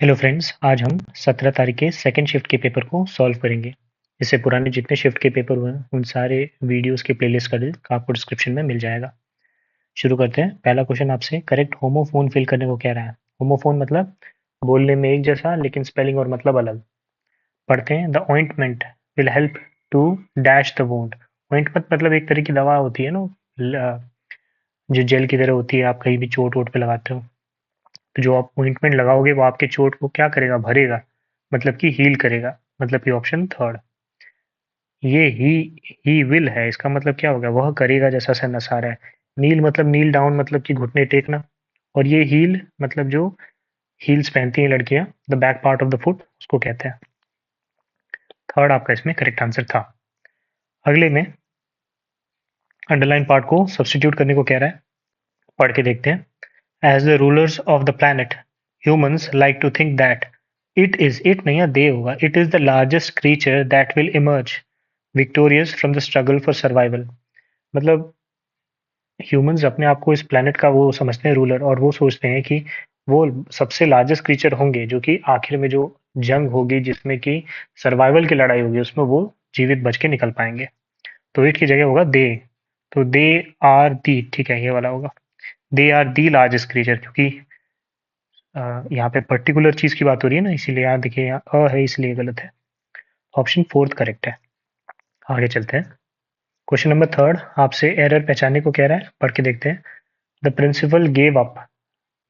Hello friends, आज हम 17 तारीख के सेकंड शिफ्ट के पेपर को सॉल्व करेंगे। इससे पुराने जितने शिफ्ट के पेपर हुए हैं उन सारे वीडियोस के प्लेलिस्ट का लिंक आपको डिस्क्रिप्शन में मिल जाएगा। शुरू करते हैं। पहला क्वेश्चन आपसे करेक्ट होमोफोन फिल करने को कह रहा है। होमोफोन मतलब बोलने में एक जैसा लेकिन स्पेलिंग और मतलब अलग। पढ़ते हैं। The ointment will help to dash the wound. Ointment मतलब एक तरह की दवा होती है ना, जो जेल की तरह होती है, आप कहीं भी चोट वोट पे लगाते हो। तो जो आप ऑइंटमेंट लगाओगे वो आपके चोट को क्या करेगा, भरेगा, मतलब कि हील करेगा। मतलब कि ऑप्शन थर्ड। ये ही विल है, इसका मतलब क्या होगा, वह करेगा जैसा सेंस आ रहा है। नील मतलब नील डाउन, मतलब कि घुटने टेकना। और ये हील मतलब जो हील्स पहनती हैं लड़कियां, the back part of the foot, उसको कहते हैं। थर्ड आपका इसमें करेक्ट आंसर था। अगले में अंडरलाइन पार्ट को सब्स्टिट्यूट करने को कह रहा है। पढ़ के देखते हैं। As the rulers of the planet, humans like to think that it नहीं है, they होगा, it is the largest creature that will emerge victorious from the struggle for survival। मतलब ह्यूमंस अपने आप को इस प्लेनेट का वो समझते हैं रूलर, और वो सोचते हैं कि वो सबसे लार्जेस्ट क्रीचर होंगे जो कि आखिर में जो जंग होगी जिसमें कि सर्वाइवल की लड़ाई होगी उसमें वो जीवित बच के निकल पाएंगे। तो इट की जगह होगा दे। तो दे आर दी, ठीक है, ये वाला होगा। They are the largest creature, क्योंकि यहाँ पे पर्टिकुलर चीज की बात हो रही है ना, इसीलिए यहाँ देखिए, यहाँ है इसलिए गलत है। ऑप्शन फोर्थ करेक्ट है। आगे चलते हैं। क्वेश्चन नंबर थर्ड आपसे एरर पहचानने को कह रहा है। पढ़ के देखते हैं। The principal gave up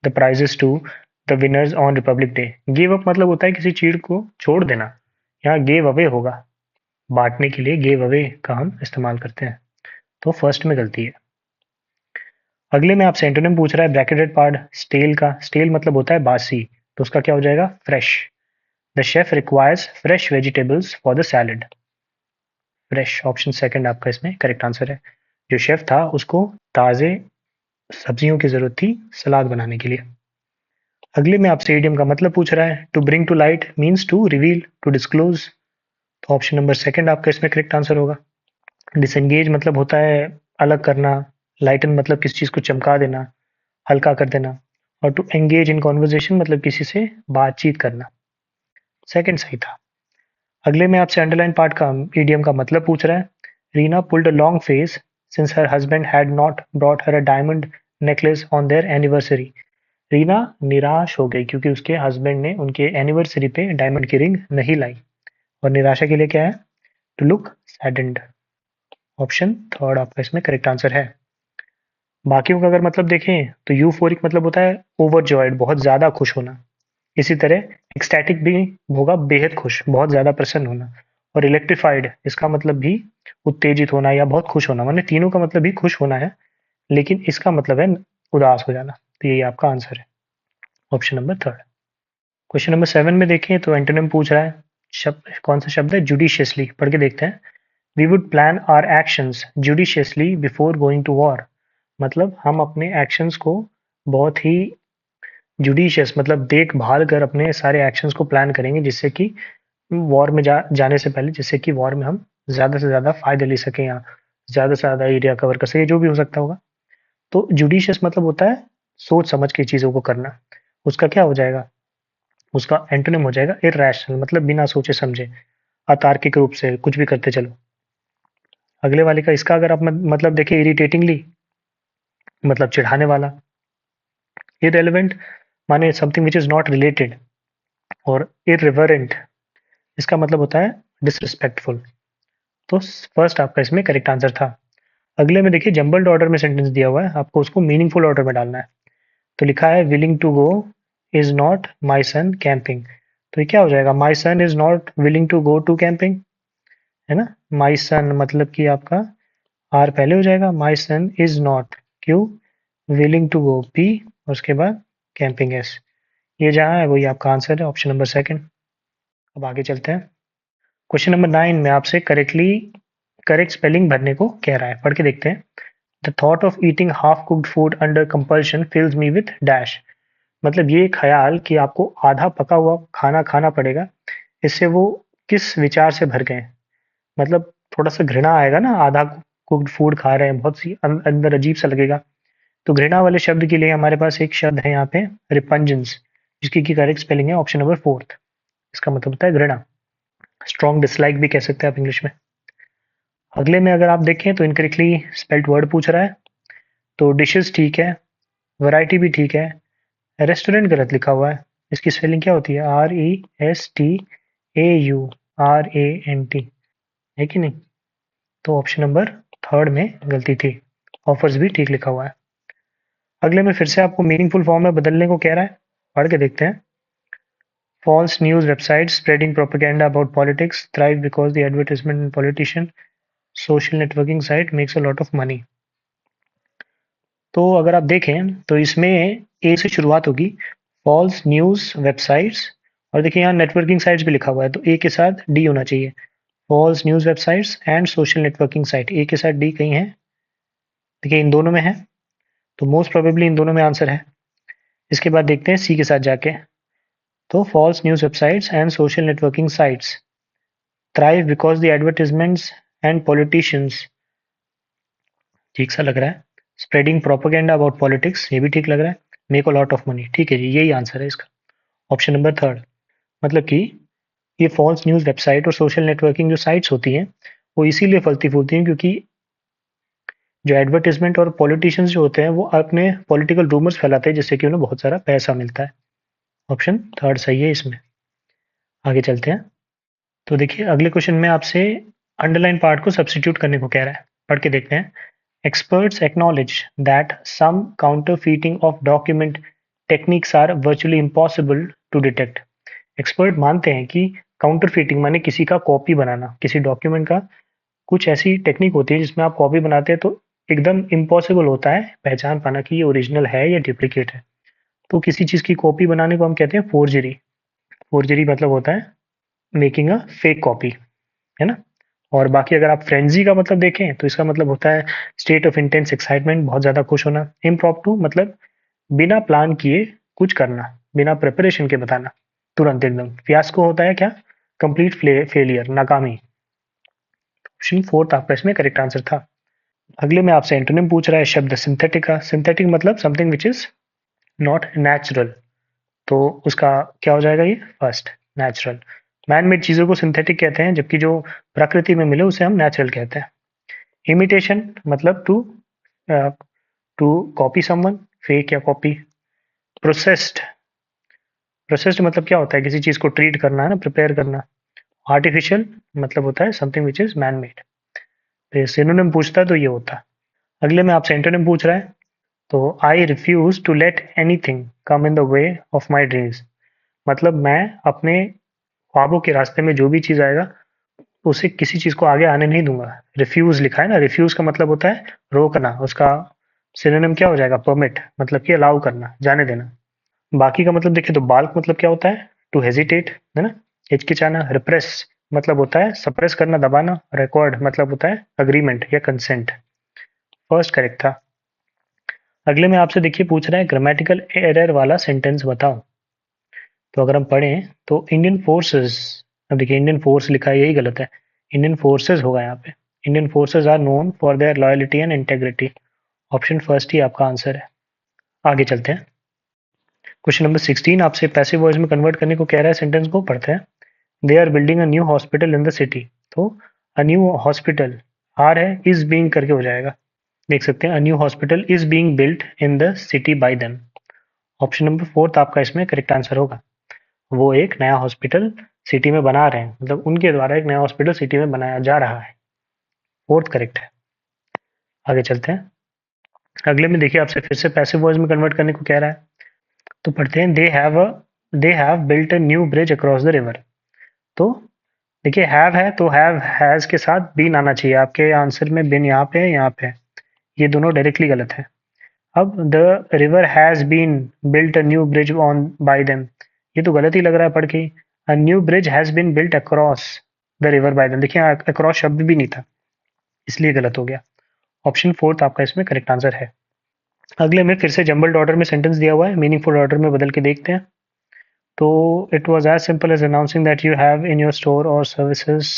the prizes to the winners on Republic Day. Give up मतलब होता है किसी चीज को छोड़ देना। यहाँ गेव अवे होगा। बांटने के लिए गेव अवे का हम इस्तेमाल करते हैं। तो फर्स्ट में गलती है। अगले में आपसे एंटोनिम पूछ रहा है, ब्रैकेटेड पार्ट स्टेल का। स्टेल मतलब होता है बासी, तो उसका क्या हो जाएगा, fresh. The chef requires fresh vegetables for the salad. Fresh, option second आपका इसमें करेक्ट आंसर है। जो शेफ था उसको ताजे सब्जियों की जरूरत थी सलाद बनाने के लिए। अगले में आपसे इडियम का मतलब पूछ रहा है। To bring to light means to reveal, to disclose. तो ऑप्शन नंबर सेकंड आपका इसमें करेक्ट आंसर होगा। डिसएंगेज मतलब होता है अलग करना। लाइटन मतलब किसी चीज को चमका देना, हल्का कर देना। और टू एंगेज इन कॉन्वर्जेशन मतलब किसी से बातचीत करना। सेकंड सही था। अगले में आपसे अंडरलाइन पार्ट का ईडीएम का मतलब पूछ रहा है। Reena pulled a long face since her husband had not brought her a diamond necklace on their anniversary. Reena निराश हो गई क्योंकि उसके हस्बैंड ने उनके एनिवर्सरी पे डायमंड की रिंग नहीं लाई। और निराशा के लिए क्या है, to look saddened. Option third आपका इसमें करेक्ट आंसर है। बाकियों का अगर मतलब देखें तो यूफोरिक मतलब होता है ओवर जॉयड, बहुत ज्यादा खुश होना। इसी तरह एक्सटैटिक भी होगा, बेहद खुश, बहुत ज्यादा प्रसन्न होना। और इलेक्ट्रिफाइड इसका मतलब भी उत्तेजित होना या बहुत खुश होना, माने तीनों का मतलब भी खुश होना है, लेकिन इसका मतलब है उदास हो जाना। तो यही आपका आंसर है, option number third. Question number 7 में देखें तो एंटोनिम पूछ रहा है। शब्द कौन सा शब्द है, जुडिशियसली। पढ़ के देखते हैं। We would plan our actions judiciously before going to war. मतलब हम अपने एक्शंस को बहुत ही जुडिशियस मतलब देखभाल कर अपने सारे एक्शंस को प्लान करेंगे, जिससे कि वॉर में जाने से पहले, जिससे कि वॉर में हम ज्यादा से ज्यादा फायदे ले सकें या ज्यादा से ज्यादा एरिया कवर कर सके, जो भी हो सकता होगा। तो जुडिशियस मतलब होता है सोच समझ के चीजों को करना। उसका क्या हो जाएगा, उसका एंटोनिम हो जाएगा इरैशनल, मतलब बिना सोचे समझे, अतार्किक रूप से कुछ भी करते चलो। अगले वाले का इसका अगर आप मतलब देखिए, इरिटेटिंगली मतलब चिढ़ाने वाला। इररिलेवेंट माने something which is not related. और इररिवरेंट इसका मतलब होता है डिसरिस्पेक्टफुल। तो फर्स्ट आपका इसमें करेक्ट आंसर था। अगले में देखिए, जंबल्ड ऑर्डर में सेंटेंस दिया हुआ है, आपको उसको मीनिंगफुल ऑर्डर में डालना है। तो लिखा है willing to go is not my son camping. तो ये क्या हो जाएगा, my son is not willing to go to camping, है ना। माई सन मतलब कि आपका आर पहले हो जाएगा, my son is not, Q, willing to go P, और उसके बाद कैंपिंग एस। ये जहाँ है वही आपका आंसर है, ऑप्शन नंबर सेकंड। अब आगे चलते हैं। क्वेश्चन नंबर 9 में आपसे करेक्ट स्पेलिंग भरने को कह रहा है। पढ़ के देखते हैं। The thought of eating half cooked food under compulsion fills me with dash. मतलब ये ख्याल कि आपको आधा पका हुआ खाना खाना पड़ेगा, इससे वो किस विचार से भर गए। मतलब थोड़ा सा घृणा आएगा ना, आधा कुक्ड फूड खा रहे हैं, बहुत सी अंदर अजीब सा लगेगा। तो घृणा वाले शब्द के लिए हमारे पास एक शब्द है यहाँ पे, रिपंजेंस। जिसकी की करेक्ट स्पेलिंग है ऑप्शन नंबर 4th। इसका मतलब होता है घृणा। स्ट्रॉन्ग डिसलाइक भी कह सकते हैं आप इंग्लिश में। अगले में अगर आप देखें तो इनकरेक्टली स्पेल्ड वर्ड पूछ रहा है, तो डिशेस ठीक है, वैरायटी भी ठीक है, रेस्टोरेंट गलत लिखा हुआ है। इसकी स्पेलिंग क्या होती है? RESTAURANT, है कि नहीं? तो ऑप्शन नंबर 3rd में गलती थी। ऑफर्स भी ठीक लिखा हुआ है। अगले में फिर से आपको मीनिंगफुल फॉर्म में बदलने को कह रहा है, पढ़ के देखते हैं। False news websites spreading propaganda about politics thrive because the advertisement and politician social networking site makes a lot of money। तो अगर आप देखें तो इसमें ए से शुरुआत होगी, फॉल्स न्यूज वेबसाइट्स, और देखिए यहाँ नेटवर्किंग साइट्स भी लिखा हुआ है, तो ए के साथ डी होना चाहिए। False news websites and social networking site, A के साथ डी कहीं है? देखिए इन दोनों में है, तो मोस्ट प्रोबेबली इन दोनों में आंसर है। इसके बाद देखते हैं सी के साथ जाके, तो false news websites and social networking sites thrive because the advertisements and politicians, ठीक सा लग रहा है। स्प्रेडिंग प्रोपेगेंडा अबाउट पॉलिटिक्स, ये भी ठीक लग रहा है। Make a lot of money, ठीक है जी, यही आंसर है इसका, ऑप्शन नंबर 3rd। मतलब कि ये फॉल्स न्यूज़ वेबसाइट और सोशल नेटवर्किंग जो साइट्स होती हैं, वो इसीलिए फलती फूलती हैं क्योंकि जो एडवर्टीजमेंट और पॉलिटिशियंस जो होते हैं वो अपने पॉलिटिकल रूमर्स फैलाते हैं, जिससे कि उन्हें बहुत सारा पैसा मिलता है। ऑप्शन 3rd सही है इसमें। आगे चलते हैं। तो देखिए अगले क्वेश्चन में आपसे अंडरलाइन पार्ट को सब्स्टिट्यूट करने को कह रहा है, पढ़ के देखते हैं। Experts acknowledge that some counterfeiting of document techniques are virtually impossible to detect। Expert मानते हैं कि काउंटरफीटिंग माने किसी का कॉपी बनाना, किसी डॉक्यूमेंट का कुछ ऐसी टेक्निक होती है जिसमें आप कॉपी बनाते हैं तो एकदम इम्पॉसिबल होता है पहचान पाना कि ये ओरिजिनल है या डुप्लीकेट है। तो किसी चीज़ की कॉपी बनाने को हम कहते हैं फोर्जरी। फोर्जरी मतलब होता है मेकिंग अ फेक कॉपी, है ना? और बाकी अगर आप फ्रेंजी का मतलब देखें तो इसका मतलब होता है स्टेट ऑफ इंटेंस एक्साइटमेंट, बहुत ज़्यादा खुश होना। इम्प्रॉम्प्टू मतलब बिना प्लान किए कुछ करना, बिना प्रिपरेशन के बताना, तुरंत एकदम। फियास्को होता है क्या? कंप्लीट फेलियर, नाकामी। ऑप्शन 4th आपका इसमें करेक्ट आंसर था। अगले में आपसे एंटोनिम पूछ रहा है शब्द सिंथेटिक का। सिंथेटिक मतलब something which is not natural, तो उसका क्या हो जाएगा? ये फर्स्ट, नेचुरल। मैन मेड चीज़ों को सिंथेटिक कहते हैं, जबकि जो प्रकृति में मिले उसे हम नेचुरल कहते हैं। इमिटेशन मतलब टू कॉपी समवन, फेक या कॉपी। प्रोसेस्ड, प्रोसेस्ड मतलब क्या होता है? किसी चीज़ को ट्रीट करना, है ना, प्रिपेयर करना। आर्टिफिशियल मतलब होता है something which is man made. तो सिनोनिम पूछता है तो ये होता है। अगले में आपसे एंटोनिम पूछ रहा है, तो I refuse to let anything come in the way of my dreams, मतलब मैं अपने ख्वाबों के रास्ते में जो भी चीज़ आएगा उसे किसी चीज़ को आगे आने नहीं दूंगा। रिफ्यूज लिखा है ना, रिफ्यूज का मतलब होता है रोकना। उसका सिनोनिम क्या हो जाएगा? परमिट, मतलब कि अलाउ करना, जाने देना। बाकी का मतलब देखिए तो बाल्क मतलब क्या होता है? टू हेजिटेट, है ना, हिचकिचाना। रिप्रेस मतलब होता है सप्रेस करना, दबाना। रिकॉर्ड मतलब होता है अग्रीमेंट या कंसेंट। फर्स्ट करेक्ट था। अगले में आपसे देखिए पूछ रहा है ग्रामेटिकल एरर वाला सेंटेंस बताओ। तो अगर हम पढ़ें तो इंडियन फोर्सेस, अब देखिए इंडियन फोर्स लिखा है, यही गलत है। इंडियन फोर्सेस होगा यहाँ पे। Indian forces are known for their loyalty and integrity. Option first ही आपका आंसर है। आगे चलते हैं। क्वेश्चन नंबर 16 आपसे पैसिव वॉइस में कन्वर्ट करने को कह रहा है, सेंटेंस को पढ़ते हैं। They are building a new hospital in the city, तो अ न्यू हॉस्पिटल, आर है, इज बीइंग करके हो जाएगा। देख सकते हैं a new hospital is being built in the city by them. Option number 4th आपका इसमें करेक्ट आंसर होगा। वो एक नया हॉस्पिटल सिटी में बना रहे हैं, मतलब उनके द्वारा एक नया हॉस्पिटल सिटी में बनाया जा रहा है। 4th करेक्ट है। आगे चलते हैं। अगले में देखिए आपसे फिर से पैसिव वॉइस में कन्वर्ट करने को कह रहा है, तो पढ़ते हैं they have built a new bridge across the river. तो देखिए हैव है तो हैव हैज के साथ बीन आना चाहिए। आपके आंसर में बिन यहाँ पे है, यहाँ पे है, ये दोनों डायरेक्टली गलत है। अब the river has been built a new bridge on by them, ये तो गलत ही लग रहा है पढ़ के। A new bridge has been built across the river by them, देखिए अक्रॉस शब्द भी नहीं था, इसलिए गलत हो गया। ऑप्शन 4th आपका इसमें करेक्ट आंसर है। अगले में फिर से जंबल्ड ऑर्डर में सेंटेंस दिया हुआ है, मीनिंगफुल ऑर्डर में बदल के देखते हैं। तो it was as simple as announcing that you have in your store और services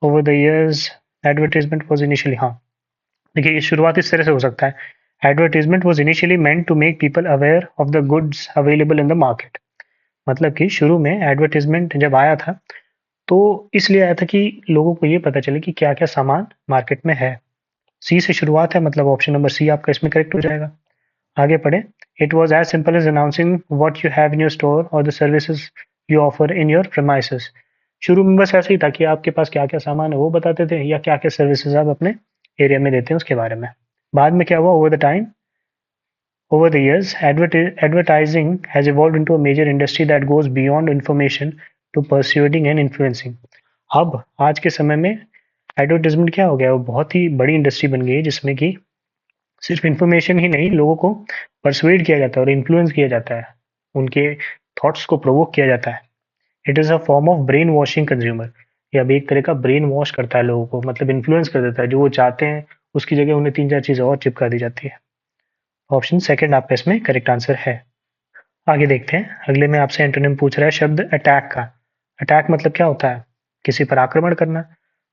over the years, advertisement was initially, हाँ देखिए ये शुरुआत इस तरह से हो सकता है। Advertisement was initially meant to make people aware of the goods available in the market. मतलब कि शुरू में एडवर्टाइजमेंट जब आया था तो इसलिए आया था कि लोगों को ये पता चले कि क्या-क्या सामान मार्केट में है। सी से शुरुआत है, मतलब ऑप्शन नंबर सी आपका इसमें करेक्ट हो जाएगा। आगे पढ़ें। It was as simple as announcing what you have in your store और the services you offer in your premises. शुरू में बस ऐसे ही था कि आपके पास क्या-क्या सामान है वो बताते थे या क्या-क्या सर्विसेज़ आप अपने एरिया में देते हैं उसके बारे में। बाद में क्या हुआ, over the years, advertising has evolved into a major industry that goes beyond information to persuading and influencing. अब आज के समय में एडवर्टाइजमेंट क्या हो गया, वो बहुत ही बड़ी इंडस्ट्री बन गई है जिसमें कि सिर्फ इंफॉर्मेशन ही नहीं, लोगों को परसुएड किया जाता है और इन्फ्लुएंस किया जाता है, उनके थॉट्स को प्रोवोक किया जाता है। It is a form of brain washing consumer. ये अब एक तरह का ब्रेन वॉश करता है लोगों को, मतलब इन्फ्लुएंस कर देता है, जो वो चाहते हैं उसकी जगह उन्हें तीन चार चीज़ें और चिपका दी जाती है। ऑप्शन सेकंड आपका इसमें करेक्ट आंसर है। आगे देखते हैं। अगले में आपसे एंटोनिम पूछ रहा है शब्द अटैक का। अटैक मतलब क्या होता है, किसी पर आक्रमण करना।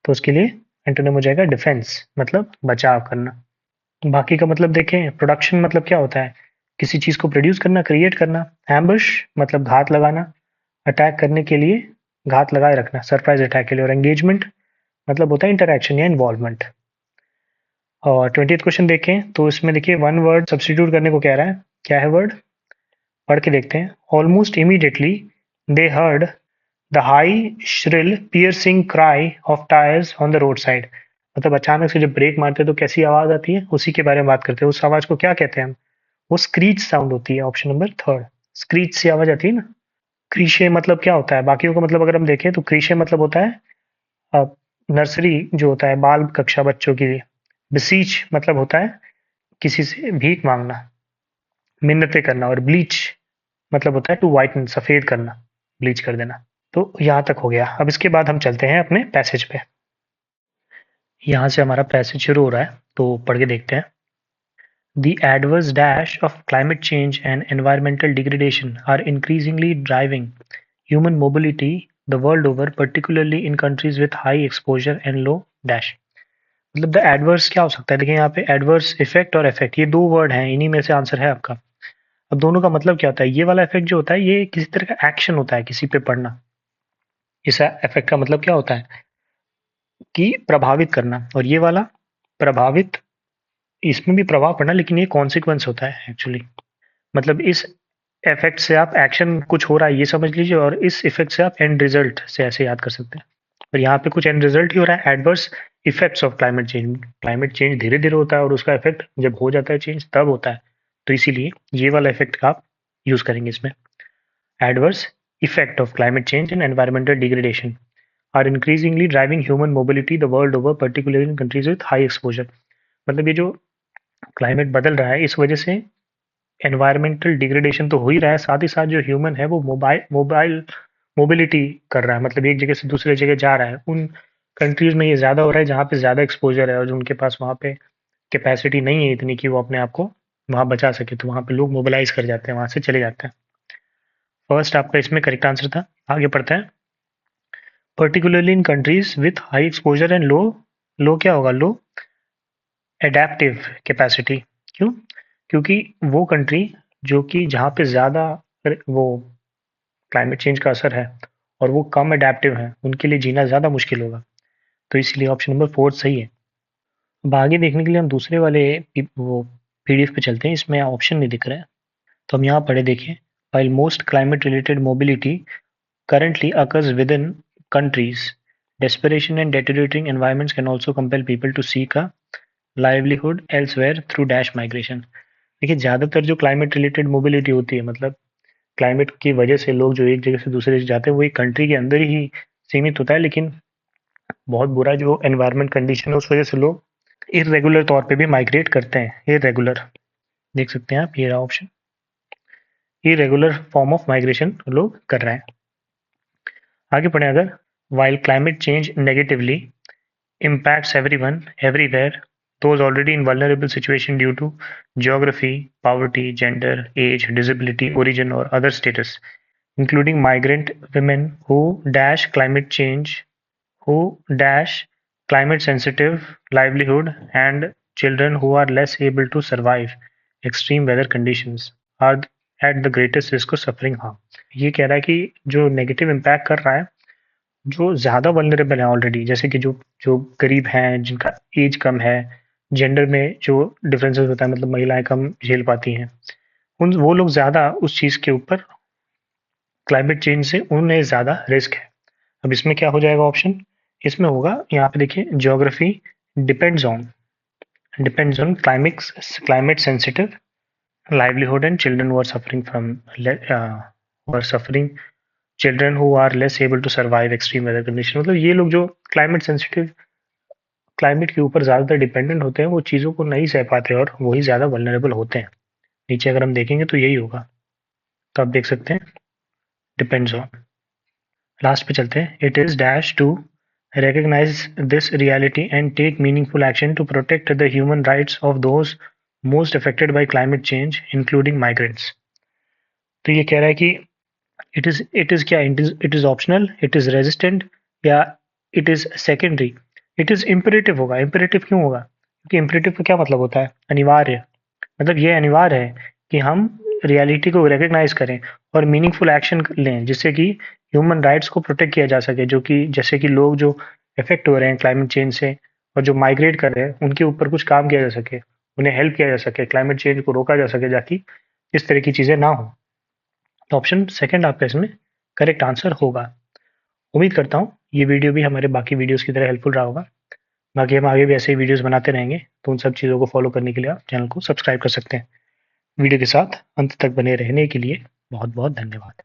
तो उसके लिए एंटोनिम हो जाएगा डिफेंस, मतलब बचाव करना। बाकी का मतलब देखें। प्रोडक्शन मतलब क्या होता है, किसी चीज को प्रोड्यूस करना, क्रिएट करना। एम्बुश मतलब घात लगाना, अटैक करने के लिए घात लगाए रखना, सरप्राइज अटैक के लिए। और एंगेजमेंट मतलब होता है इंटरैक्शन या इन्वॉल्वमेंट। और 20th क्वेश्चन देखें तो इसमें देखिए वन वर्ड सब्स्टिट्यूट करने को कह रहा है। क्या है वर्ड, पढ़ के देखते हैं। Almost immediately they heard the high shrill piercing cry of tyres on the road side. मतलब अचानक से जब ब्रेक मारते हैं तो कैसी आवाज आती है, उसी के बारे में बात करते हैं। उस आवाज को क्या कहते हैं हम, वो स्क्रीच साउंड होती है। ऑप्शन नंबर थर्ड, स्क्रीच से आवाज आती है ना। क्रीशे मतलब क्या होता है, बाकियों का मतलब अगर हम देखें तो क्रीशे मतलब होता है नर्सरी जो होता है, बाल कक्षा बच्चों के लिए। बिसीच मतलब होता है किसी से भीख मांगना, मिन्नतें करना। और ब्लीच मतलब होता है टू वाइटन, सफेद करना, ब्लीच कर देना। तो यहाँ तक हो गया। अब इसके बाद हम चलते हैं अपने पैसेज पे। यहाँ से हमारा पैसेज शुरू हो रहा है, तो पढ़ के देखते हैं। The adverse dash of climate change and environmental degradation are increasingly driving human mobility the world over, particularly in countries with high exposure and low dash। मतलब द एडवर्स क्या हो सकता है, देखिए यहाँ पे एडवर्स इफेक्ट और इफेक्ट, ये दो वर्ड हैं, इन्हीं में से आंसर है आपका। अब दोनों का मतलब क्या होता है। ये वाला इफेक्ट जो होता है ये किसी तरह का एक्शन होता है, किसी पे पड़ना। इस इफेक्ट का मतलब क्या होता है कि प्रभावित करना। और ये वाला प्रभावित, इसमें भी प्रभाव पड़ना, लेकिन ये कॉन्सिक्वेंस होता है एक्चुअली। मतलब इस इफेक्ट से आप एक्शन कुछ हो रहा है ये समझ लीजिए, और इस इफेक्ट से आप एंड रिजल्ट से ऐसे याद कर सकते हैं। और यहाँ पे कुछ एंड रिजल्ट ही हो रहा है, adverse effects of climate change. Climate change धीरे धीरे होता है और उसका इफेक्ट जब हो जाता है चेंज तब होता है। तो इसीलिए ये वाला इफेक्ट का आप यूज करेंगे इसमें। Adverse effect of climate change and environmental degradation are increasingly driving human mobility the world over, particularly in countries with high exposure. मतलब ये जो क्लाइमेट बदल रहा है इस वजह से एनवायरमेंटल डिग्रेडेशन तो हो ही रहा है, साथ ही साथ जो ह्यूमन है वो मोबाइल मोबाइल मोबिलिटी कर रहा है, मतलब एक जगह से दूसरे जगह जा रहा है। उन कंट्रीज में ये ज़्यादा हो रहा है जहाँ पे ज़्यादा एक्सपोजर है और जो उनके पास वहाँ पे कैपेसिटी नहीं है इतनी कि वो अपने आप को वहाँ बचा सके, तो वहाँ पे लोग मोबिलाइज कर जाते हैं, वहाँ से चले जाते हैं। फर्स्ट आपका इसमें करेक्ट आंसर था। आगे पढ़ते हैं। Particularly in countries with high exposure and low, low क्या होगा, लो एडेप्टिव कैपेसिटी। क्यों, क्योंकि वो कंट्री जो कि जहाँ पे ज़्यादा वो क्लाइमेट चेंज का असर है और वो कम अडेप्टिव हैं, उनके लिए जीना ज़्यादा मुश्किल होगा। तो इसलिए ऑप्शन नंबर फोर्थ सही है। अब आगे देखने के लिए हम दूसरे वाले वो पीडीएफ पे चलते हैं, इसमें ऑप्शन नहीं दिख रहा है। तो हम यहाँ पढ़े देखें। while most climate related mobility currently occurs within countries, desperation and deteriorating environments can also compel people to seek a livelihood elsewhere through dash migration। देखिए ज़्यादातर जो क्लाइमेट रिलेटेड मोबिलिटी होती है, मतलब क्लाइमेट की वजह से लोग जो एक जगह से दूसरे जगह जाते हैं वो एक कंट्री के अंदर ही सीमित होता है, लेकिन बहुत बुरा जो एनवायरनमेंट कंडीशन है उस वजह से लोग इरेगुलर तौर पे भी माइग्रेट करते हैं। इरेगुलर देख सकते हैं आप, ये रहा option, irregular form of migration लोग कर रहे हैं। आगे पढ़ें अगर। While climate change negatively impacts everyone everywhere, those already in vulnerable situation due to geography, poverty, gender, age, disability, origin or other status, including migrant women who dash climate change, who dash climate sensitive livelihood, and children who are less able to survive extreme weather conditions are at the greatest risk of suffering harm. ये कह रहा है कि जो negative impact कर रहा है, जो ज़्यादा वल्नरेबल है ऑलरेडी, जैसे कि जो जो गरीब हैं, जिनका एज कम है, जेंडर में जो डिफरेंसेस होता है, मतलब महिलाएं कम झेल पाती हैं, उन वो लोग ज़्यादा उस चीज़ के ऊपर, क्लाइमेट चेंज से उन्हें ज़्यादा रिस्क है। अब इसमें क्या हो जाएगा ऑप्शन? इसमें होगा, यहाँ पे देखिए, geography depends on climate sensitive livelihood and children who are suffering from who are suffering children who are less able to survive extreme weather condition। मतलब ये लोग जो क्लाइमेट सेंसिटिव, क्लाइमेट के ऊपर ज़्यादातर डिपेंडेंट होते हैं, वो चीज़ों को नहीं सह पाते और वही ज़्यादा वल्नरेबल होते हैं। नीचे अगर हम देखेंगे तो यही होगा, तो आप देख सकते हैं डिपेंड्स ऑन। लास्ट पे चलते हैं। It is dash to recognize this reality and take meaningful action to protect the human rights of those most affected by climate change, including migrants। तो ये कह रहा है कि इट इज़ क्या, it is optional, it is resistant, या it is secondary. It is imperative होगा। Imperative क्यों होगा? क्योंकि इम्पेरेटिव का क्या मतलब होता है? अनिवार्य। मतलब ये अनिवार्य है कि हम रियलिटी को रिकग्नाइज करें और मीनिंगफुल एक्शन लें, जिससे कि ह्यूमन राइट्स को प्रोटेक्ट किया जा सके, जो कि जैसे कि लोग जो इफेक्ट हो रहे हैं क्लाइमेट चेंज से और जो माइग्रेट कर रहे हैं, उनके ऊपर कुछ काम किया जा सके, उन्हें हेल्प किया जा सके, क्लाइमेट चेंज को रोका जा सके, ताकि इस तरह की चीज़ें ना हो। तो ऑप्शन सेकंड आपका इसमें करेक्ट आंसर होगा। उम्मीद करता हूँ ये वीडियो भी हमारे बाकी वीडियोस की तरह हेल्पफुल रहा होगा। बाकी हम आगे भी ऐसे ही वीडियोस बनाते रहेंगे, तो उन सब चीज़ों को फॉलो करने के लिए आप चैनल को सब्सक्राइब कर सकते हैं। वीडियो के साथ अंत तक बने रहने के लिए बहुत बहुत धन्यवाद।